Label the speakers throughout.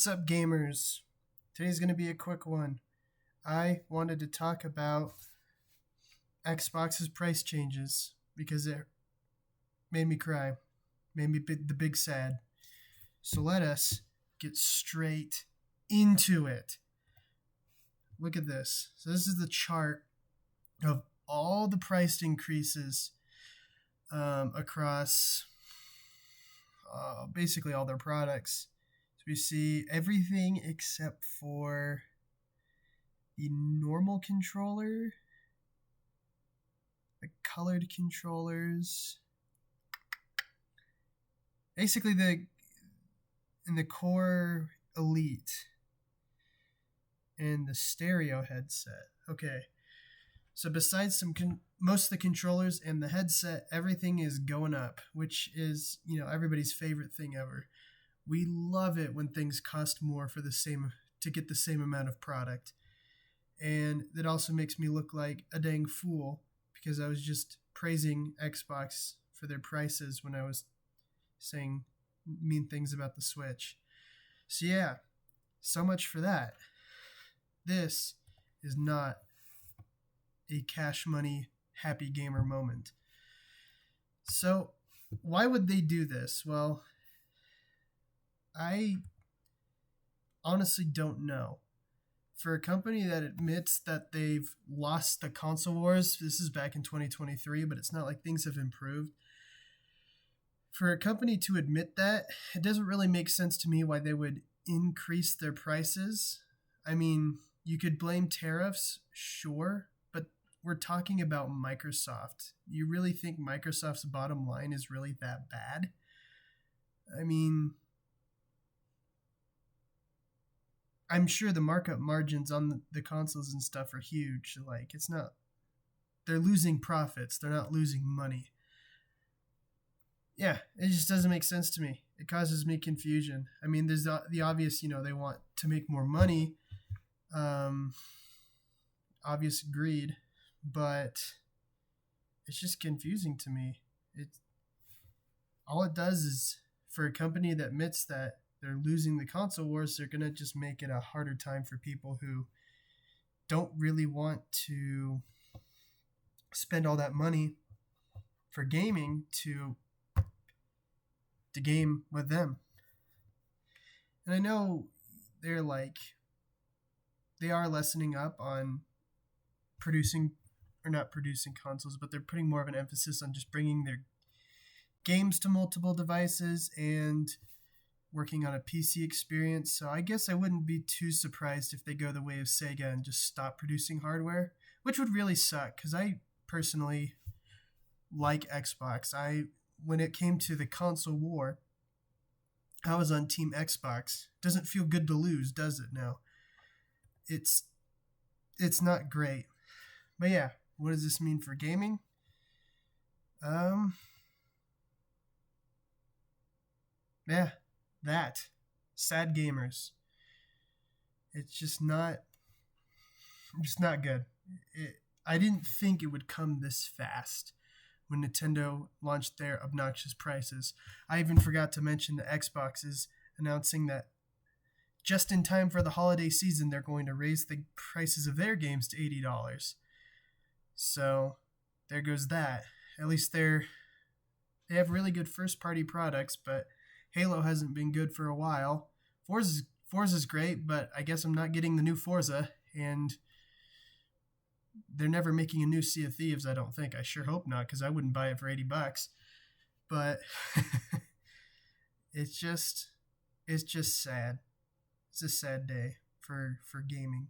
Speaker 1: What's up, gamers? Today's going to be a quick one. I wanted to talk about Xbox's price changes because it made me cry, made me the big sad. So let us get straight into it. Look at this. So this is the chart of all the price increases across basically all their products. So we see everything except for the normal controller, the colored controllers, basically in the core elite and the stereo headset. Okay, so besides most of the controllers and the headset, everything is going up, which is everybody's favorite thing ever. We love it when things cost more to get the same amount of product. And that also makes me look like a dang fool because I was just praising Xbox for their prices when I was saying mean things about the Switch. So yeah, so much for that. This is not a cash money happy gamer moment. So why would they do this? Well, I honestly don't know. For a company that admits that they've lost the console wars, this is back in 2023, but it's not like things have improved. For a company to admit that, it doesn't really make sense to me why they would increase their prices. I mean, you could blame tariffs, sure, but we're talking about Microsoft. You really think Microsoft's bottom line is really that bad? I mean, I'm sure the markup margins on the consoles and stuff are huge. Like, they're losing profits. They're not losing money. Yeah, it just doesn't make sense to me. It causes me confusion. I mean, there's the obvious, they want to make more money. Obvious greed, but it's just confusing to me. All it does is, for a company that admits that they're losing the console wars, they're going to just make it a harder time for people who don't really want to spend all that money for gaming to game with them. And I know they are lessening up on not producing consoles, but they're putting more of an emphasis on just bringing their games to multiple devices and working on a PC experience. So I guess I wouldn't be too surprised if they go the way of Sega and just stop producing hardware, which would really suck because I personally like Xbox. When it came to the console war, I was on Team Xbox. Doesn't feel good to lose, does it now? It's not great. But yeah, what does this mean for gaming? Yeah, that. Sad gamers. It's just not good. I didn't think it would come this fast when Nintendo launched their obnoxious prices. I even forgot to mention that Xbox is announcing that just in time for the holiday season, they're going to raise the prices of their games to $80. So there goes that. At least they have really good first-party products, but Halo hasn't been good for a while. Forza's great, but I guess I'm not getting the new Forza, and they're never making a new Sea of Thieves, I don't think. I sure hope not, because I wouldn't buy it for $80. But it's just sad. It's a sad day for gaming.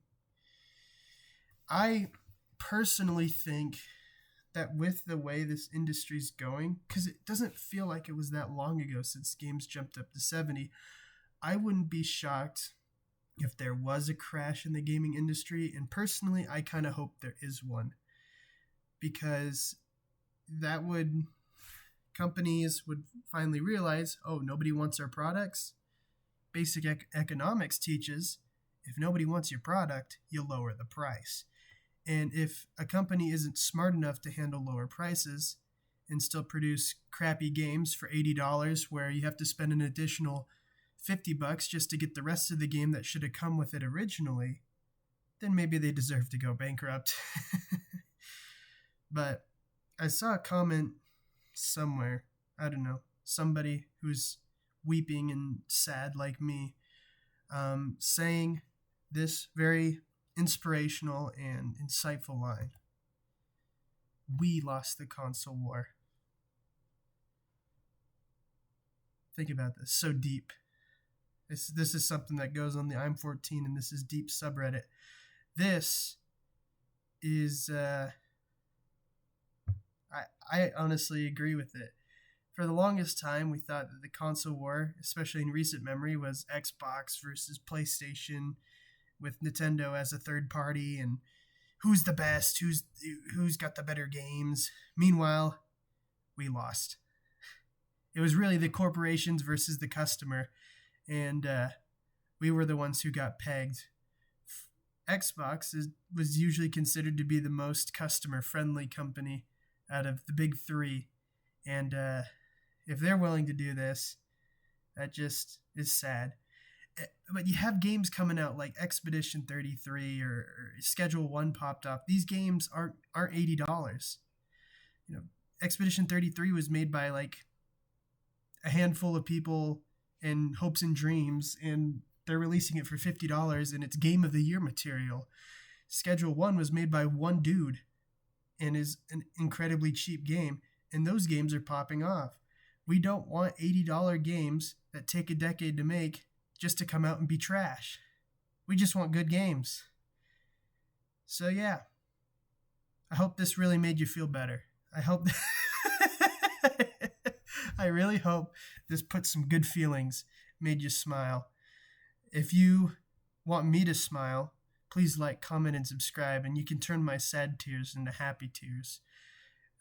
Speaker 1: I personally think that with the way this industry's going, because it doesn't feel like it was that long ago since games jumped up to 70, I wouldn't be shocked if there was a crash in the gaming industry. And personally, I kind of hope there is one, because companies would finally realize, oh, nobody wants our products. Basic economics teaches, if nobody wants your product, you lower the price. And if a company isn't smart enough to handle lower prices and still produce crappy games for $80 where you have to spend an additional $50 just to get the rest of the game that should have come with it originally, then maybe they deserve to go bankrupt. But I saw a comment somewhere, I don't know, somebody who's weeping and sad like me, saying this very inspirational and insightful line: "We lost the console war." Think about this, so deep. This is something that goes on the I'm 14 and This Is Deep subreddit. This is, I honestly agree with it. For the longest time, we thought that the console war, especially in recent memory, was Xbox versus PlayStation, with Nintendo as a third party, and who's the best, who's got the better games. Meanwhile, we lost. It was really the corporations versus the customer, and we were the ones who got pegged. Xbox was usually considered to be the most customer-friendly company out of the big three, and if they're willing to do this, that just is sad. But you have games coming out like Expedition 33 or Schedule 1 popped off. These games aren't $80. You know, Expedition 33 was made by like a handful of people in hopes and dreams, and they're releasing it for $50, and it's Game of the Year material. Schedule 1 was made by one dude and is an incredibly cheap game, and those games are popping off. We don't want $80 games that take a decade to make just to come out and be trash. We just want good games. So yeah, I hope this really made you feel better. I hope I really hope this put some good feelings, made you smile. If you want me to smile, please like, comment, and subscribe, and you can turn my sad tears into happy tears.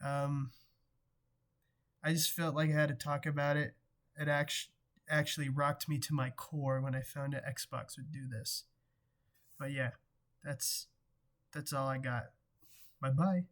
Speaker 1: I just felt like I had to talk about it. It actually rocked me to my core when I found out Xbox would do this. But yeah, that's all I got. Bye-bye.